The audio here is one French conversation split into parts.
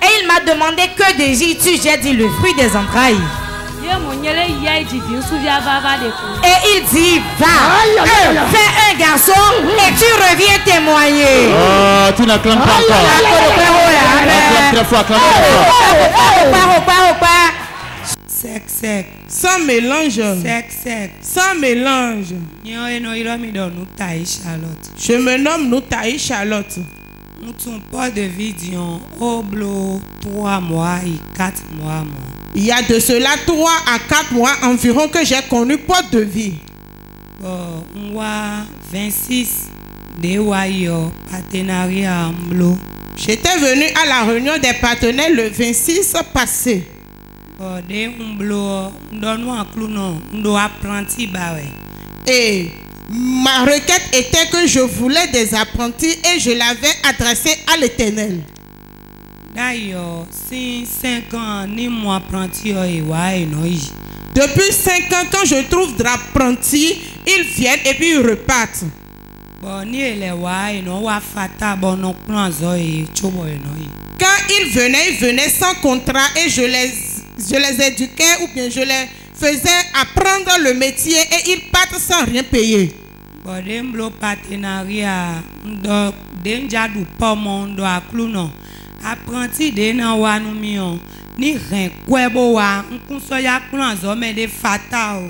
Et il m'a demandé que désires-tu? J'ai dit le fruit des entrailles. Et il dit, va, fais un garçon et tu reviens témoigner. Oh, tu n'acclames pas encore. Acclame très fort, acclame très fort. Sec, sec. Sans mélange. Sec, sec. Sans mélange. Je me nomme Noutaï Charlotte. Nous pas de vidéo au bleu 3 mois et 4 mois. Il y a de cela 3 à 4 mois environ que j'ai connu Porte de Vie. Moi 26 de partenariat en bleu. J'étais venu à la réunion des partenaires le 26 passé. Et ma requête était que je voulais des apprentis et je l'avais adressé à l'Éternel. D'ailleurs, si 5 ans, ni moi apprenti, depuis 5 ans, quand je trouve d'apprentis, ils viennent et puis ils repartent. Quand ils venaient sans contrat et je les éduquais ou bien je les faisais apprendre le métier et ils partent sans rien payer. Apprenti de na wa nu mi on ni ren kwebo wa nkunso ya plan zo me de fatal.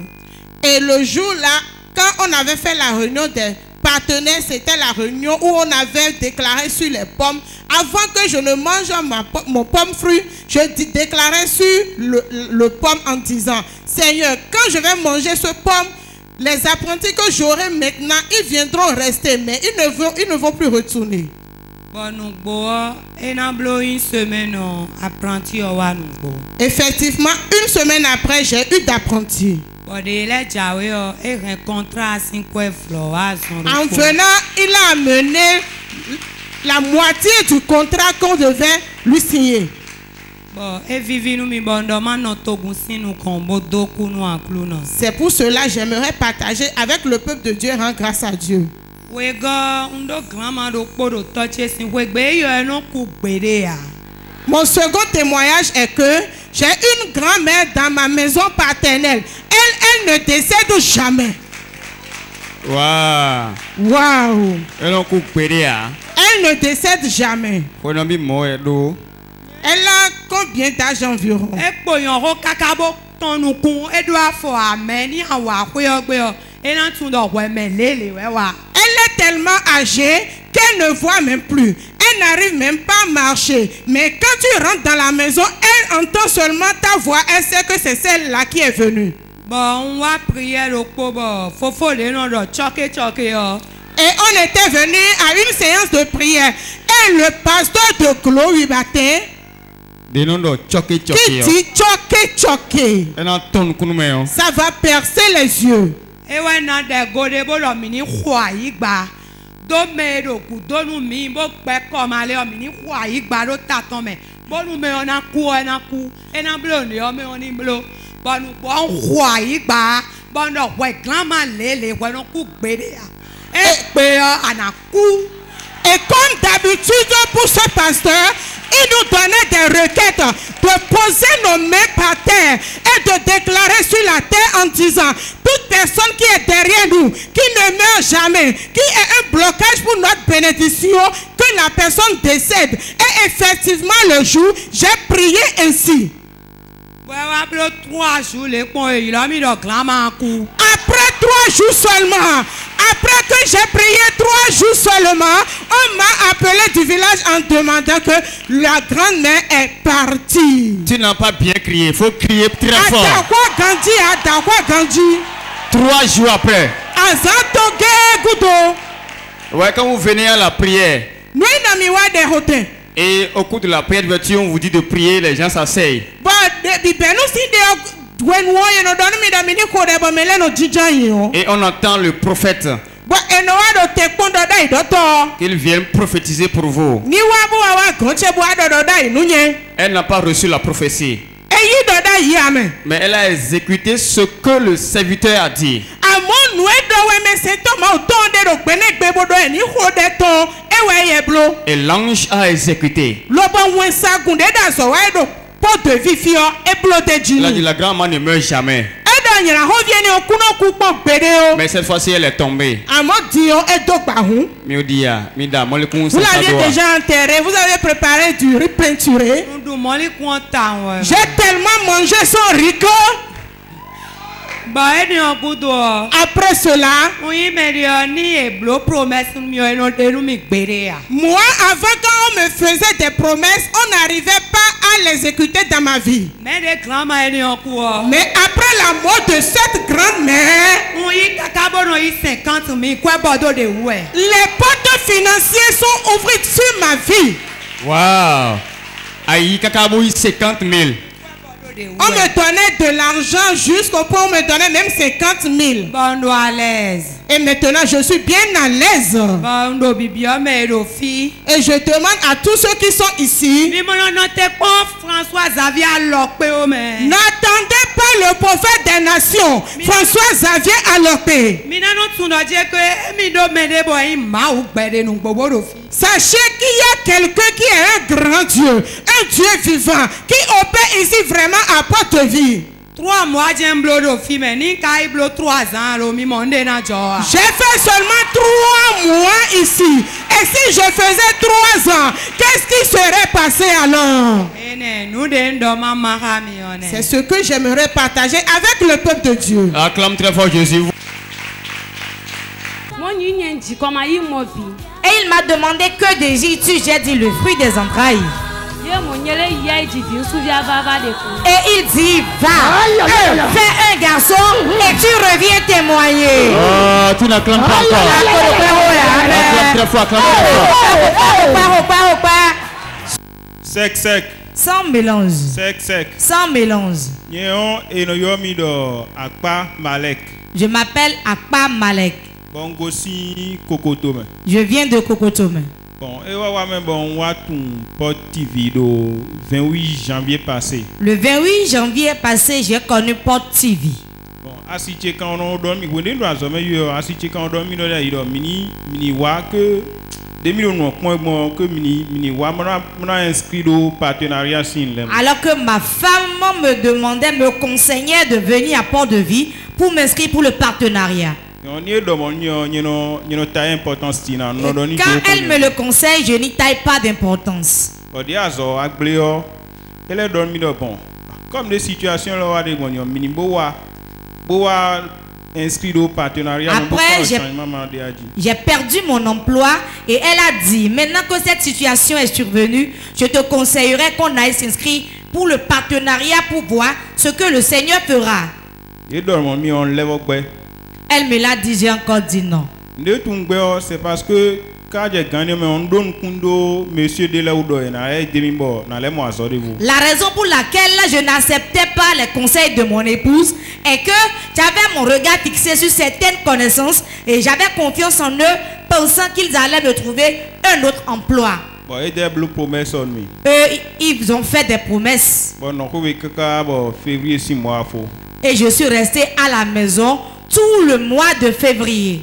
Et le jour là, quand on avait fait la réunion des partenaires, c'était la réunion où on avait déclaré sur les pommes. Avant que je ne mange mon pomme fruit, je déclarais sur le pomme en disant, Seigneur, quand je vais manger ce pomme, les apprentis que j'aurai maintenant, ils viendront rester, mais ils ne vont plus retourner. Effectivement, une semaine après, j'ai eu d'apprentis. En venant, il a amené la moitié du contrat qu'on devait lui signer. C'est pour cela que j'aimerais partager avec le peuple de Dieu et rendre grâce à Dieu. Mon second témoignage est que j'ai une grand-mère dans ma maison paternelle. Elle ne décède jamais. Waouh. Elle ne décède jamais. Elle a combien d'âge environ? Elle est tellement âgée qu'elle ne voit même plus. Elle n'arrive même pas à marcher. Mais quand tu rentres dans la maison, elle entend seulement ta voix. Elle sait que c'est celle-là qui est venue. On va prier le pauvre. Et on était venu à une séance de prière. Et le pasteur de Glory matin qui dit choqué. Ça va percer les yeux. Et comme d'habitude pour ce pasteur, il nous donnait des requêtes de poser nos mains par terre et de déclarer sur la terre en disant, toute personne qui est derrière nous, qui ne meurt jamais, qui est un blocage pour notre bénédiction, que la personne décède. Et effectivement le jour, j'ai prié ainsi. Après 3 jours seulement, après que j'ai prié 3 jours seulement, on m'a appelé du village en demandant que la grand-mère est partie. Tu n'as pas bien crié, il faut crier très fort. 3 jours après. Ouais, quand vous venez à la prière, et au cours de la prière, on vous dit de prier, les gens s'asseyent. Et on entend le prophète. Qu'il vienne prophétiser pour vous. Elle n'a pas reçu la prophétie. Mais elle a exécuté ce que le serviteur a dit. Et l'ange a exécuté. Il a dit la grand-mère ne meurt jamais. Mais cette fois-ci elle est tombée. Vous l'aviez déjà enterré, vous avez préparé du riz peinturé. J'ai tellement mangé son ricot. Après cela, moi, avant quand on me faisait des promesses, on n'arrivait pas à les exécuter dans ma vie. Mais après la mort de cette grand-mère, les portes financières sont ouvertes sur ma vie. Waouh! Aïe, kakabouille 50 000. On me donnait de l'argent jusqu'au point où on me donnait même 50 000. Et maintenant, je suis bien à l'aise. Et je demande à tous ceux qui sont ici, n'attendez pas le prophète des nations, François Xavier Alopé. Sachez qu'il y a quelqu'un qui est un grand Dieu, un Dieu vivant, qui opère ici vraiment à porte-vie. 3 mois, j'ai un bloc de film, j'ai fait seulement 3 mois ici. Et si je faisais 3 ans, qu'est-ce qui serait passé alors? C'est ce que j'aimerais partager avec le peuple de Dieu. Acclame très fort Jésus. Et il m'a demandé que désires-tu? J'ai dit le fruit des entrailles. Et il dit va, fais un garçon et tu reviens témoigner. Oh, tu n'acclames pas encore. Acclame très fort, acclame très fort. Sec, sec. Sans mélange. Sec, sec. Sans mélange. Je m'appelle Akpa Malek. Je viens de Kokotome. Bon, et on va Port TV le 28 janvier passé. Le 28 janvier passé, j'ai connu Port TV. Bon, assisté quand on dormi, vous n'êtes pas assisté quand on dormi, mini wa que 2000 que mini wa m'a inscrit au partenariat. Alors que ma femme me demandait, me conseillait de venir à Port de Vie pour m'inscrire pour le partenariat. Quand elle me le conseille, je n'y taille pas d'importance. Comme des situations là, après, j'ai perdu mon emploi et elle a dit, maintenant que cette situation est survenue, je te conseillerais qu'on aille s'inscrire pour le partenariat pour voir ce que le Seigneur fera. Elle me l'a dit, j'ai encore dit non. C'est parce que quand j'ai gagné, on donne monsieur de la La raison pour laquelle je n'acceptais pas les conseils de mon épouse est que j'avais mon regard fixé sur certaines connaissances et j'avais confiance en eux, pensant qu'ils allaient me trouver un autre emploi. Ils ont fait des promesses. Et je suis resté à la maison tout le mois de février.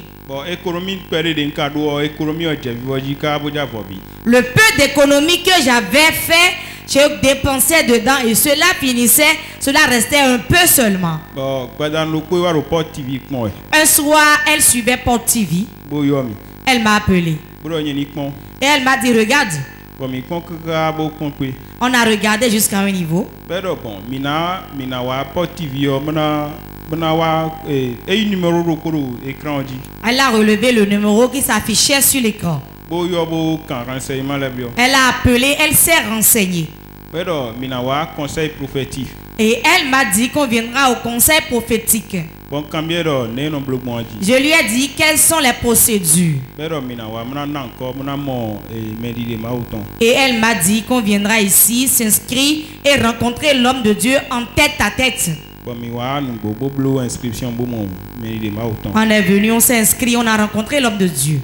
Le peu d'économie que j'avais fait, je dépensais dedans et cela finissait, cela restait un peu seulement. Un soir, elle suivait Port TV. Elle m'a appelé. Et elle m'a dit, regarde. On a regardé jusqu'à un niveau. Elle a relevé le numéro qui s'affichait sur l'écran. Elle a appelé, elle s'est renseignée. Et elle m'a dit qu'on viendra au conseil prophétique. Je lui ai dit quelles sont les procédures. Et elle m'a dit qu'on viendra ici s'inscrire et rencontrer l'homme de Dieu en tête à tête. On est venu, on s'est inscrit, on a rencontré l'homme de Dieu.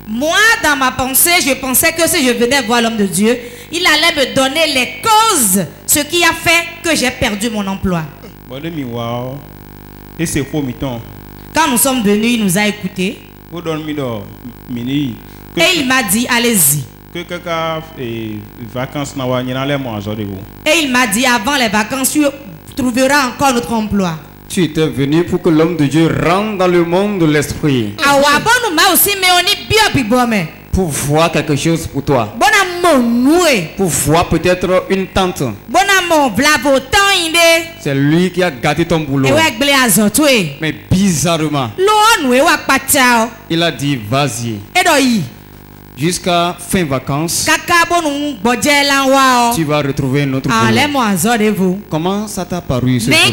Moi, dans ma pensée, je pensais que si je venais voir l'homme de Dieu, il allait me donner les causes, ce qui a fait que j'ai perdu mon emploi. Quand nous sommes venus, il nous a écoutés. Et il m'a dit, allez-y. Et il m'a dit, avant les vacances, tu trouveras encore notre emploi. Tu étais venu pour que l'homme de Dieu rentre dans le monde de l'esprit. Pour voir quelque chose pour toi. Pour voir peut-être une tante. C'est lui qui a gâté ton boulot. Mais bizarrement, il a dit vas-y. Jusqu'à fin vacances, tu vas retrouver un autre boulot. Comment ça t'a paru ce jour-là?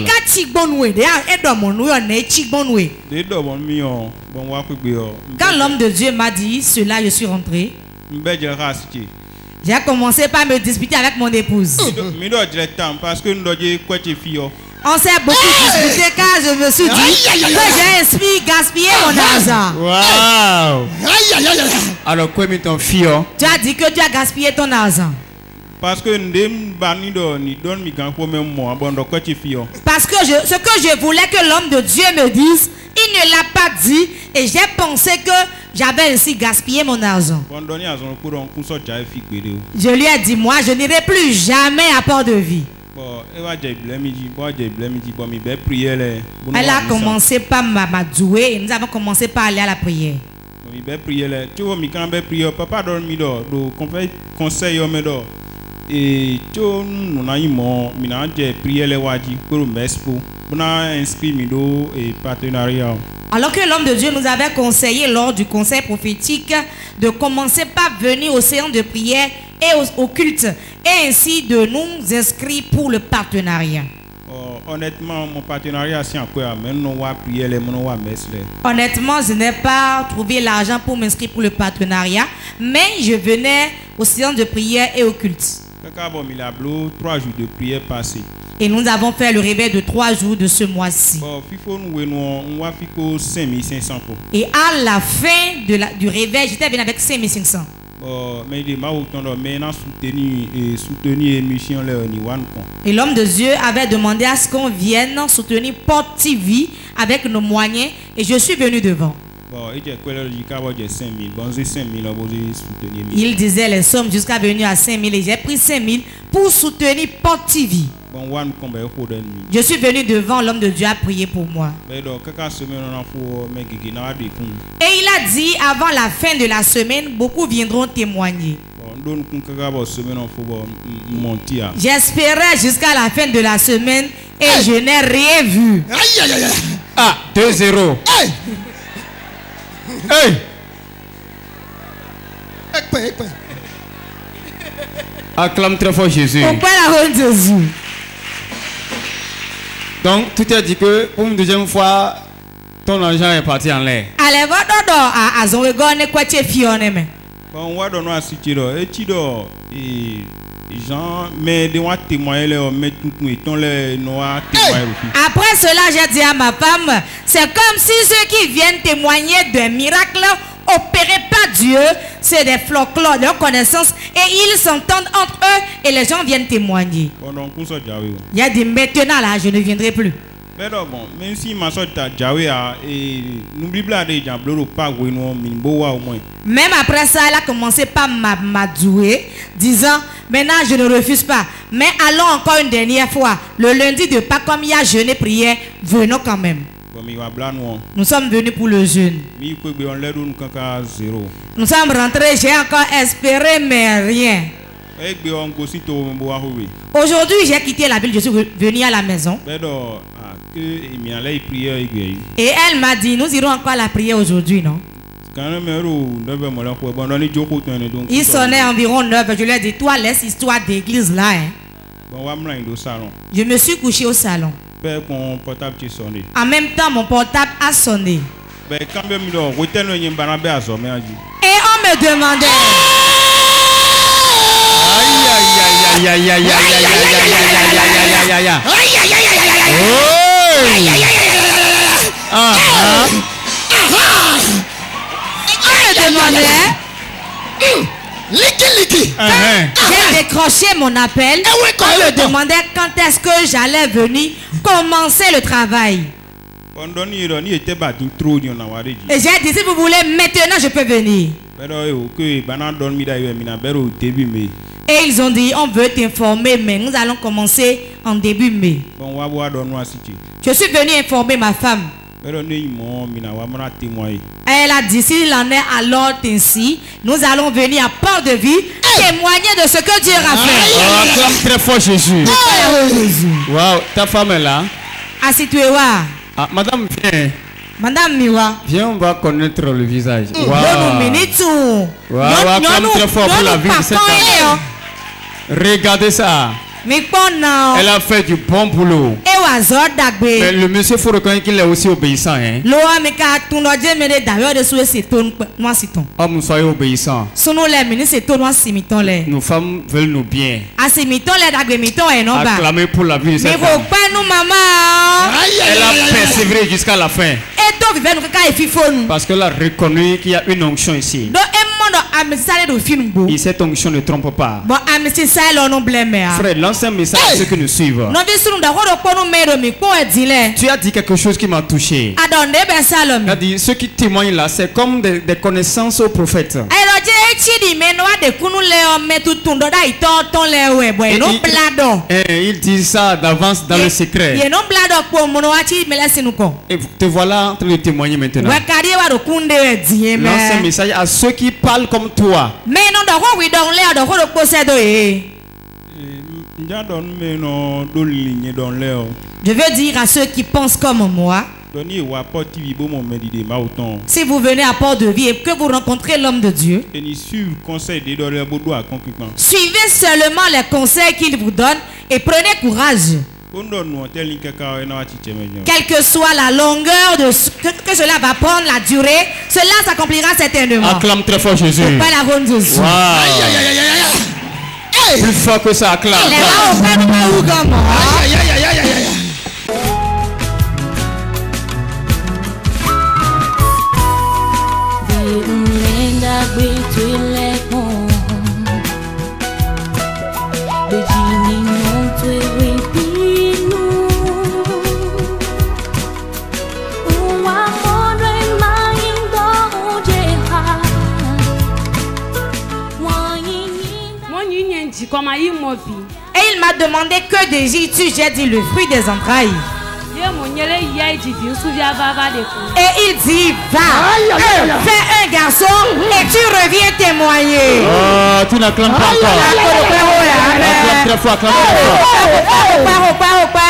Quand l'homme de Dieu m'a dit cela, je suis rentré. J'ai commencé par me disputer avec mon épouse. On s'est beaucoup disputé car je me suis dit que j'ai gaspillé mon argent. Wow. Alors, quoi, mais ton fils? Tu as dit que tu as gaspillé ton argent. Parce que ce que je voulais que l'homme de Dieu me dise, il ne l'a pas dit et j'ai pensé que j'avais ainsi gaspillé mon argent. Je lui ai dit, moi je n'irai plus jamais à Port de Vie. Elle a commencé par m'adouer et nous avons commencé par aller à la prière. Et alors que l'homme de Dieu nous avait conseillé lors du conseil prophétique de commencer par venir au séance de prière et au culte et ainsi de nous inscrire pour le partenariat. Honnêtement, mon partenariat c'est en quoi? Honnêtement, je n'ai pas trouvé l'argent pour m'inscrire pour le partenariat, mais je venais aux séances de prière et au culte. 3 jours de prière passés. Et nous avons fait le réveil de 3 jours de ce mois-ci. Et à la fin du réveil, j'étais venu avec 5500. Et l'homme de Dieu avait demandé à ce qu'on vienne soutenir Port TV avec nos moyens et je suis venu devant. Il disait les sommes jusqu'à venir à 5000 et j'ai pris 5000 pour soutenir Port TV. Je suis venu devant, l'homme de Dieu a prié pour moi. Et il a dit avant la fin de la semaine, beaucoup viendront témoigner. J'espérais jusqu'à la fin de la semaine et je n'ai rien vu. Ah, 2-0. Hey! Acclame très fort Jésus. Donc, tu t'es dit que pour une deuxième fois, ton argent est parti en l'air. Allez, va à Zonwegone, quoi tu es fionné, mais. Bon, on va Jean, mais de moi témoigner les hommes, tout et ton les noirs témoigner. Après cela, j'ai dit à ma femme, c'est comme si ceux qui viennent témoigner d'un miracle opéré par Dieu, c'est des folklores, de connaissances, et ils s'entendent entre eux et les gens viennent témoigner. Il y a dit maintenant là, je ne viendrai plus. Mais bon, même si ma soeur t'a jaoué et n'oublie pas de jambler pas au moins. Même après ça, elle a commencé par m'adouer, disant maintenant je ne refuse pas. Mais allons encore une dernière fois. Le lundi de Pâques, comme il y a jeûne prière, venons quand même. Nous sommes venus pour le jeûne. Nous sommes rentrés, j'ai encore espéré, mais rien. Aujourd'hui, j'ai quitté la ville, je suis venu à la maison. Et elle m'a dit, nous irons encore à la prière aujourd'hui, non? Il sonnait environ 9, je lui ai dit, toi laisse l'histoire d'église là. Hein. Je me suis couché au salon. En même temps, mon portable a sonné. Et on me demandait. Aïe aïe aïe aïe aïe aïe aïe Liki. J'ai décroché mon appel. On me demandait quand est-ce que j'allais venir commencer le travail. Et j'ai dit, si vous voulez, maintenant je peux venir. Et ils ont dit, on veut t'informer, mais nous allons commencer en début mai. Je suis venu informer ma femme. Elle a dit, s'il en est alors ainsi, nous allons venir à Port-de-Vie témoigner de ce que Dieu a fait. Acclame très fort Jésus. Wow, ta femme est là. Assis-toi. Ah, madame, viens. Madame Miwa. Viens, on va connaître le visage. Wow. Acclame très fort pour la vie de cette femme. Regardez ça. Elle a fait du bon boulot. Mais le monsieur, il faut reconnaître qu'il est aussi obéissant. Hein? Homme, soyez obéissant. Nos femmes veulent nous bien. Acclamez pour la vie de cette femme. Elle a persévéré jusqu'à la fin. Parce qu'elle a reconnu qu'il y a une onction ici. Et cette onction ne trompe pas. Frère, lance un message à ceux qui nous suivent. Tu as dit quelque chose qui m'a touché. Tu as dit, ceux qui témoignent là, c'est comme des connaissances aux prophètes. Ils disent ça d'avance dans le secret. Et te voilà en train de témoigner maintenant. Lance un message à ceux qui parlent comme toi. Je veux dire à ceux qui pensent comme moi. Si vous venez à Port-de-Vie et que vous rencontrez l'homme de Dieu, suivez seulement les conseils qu'il vous donne et prenez courage. Quelle que soit la longueur de que cela va prendre, la durée, cela s'accomplira certainement. Acclame très fort Jésus. Pas la ronde de Jésus. Plus fort que ça, acclame. Et il m'a demandé que désires-tu? J'ai dit le fruit des entrailles. Et il dit, va, fais un garçon et tu reviens témoigner. Oh, tu n'acclames pas encore. Acclame très fort, acclame très fort.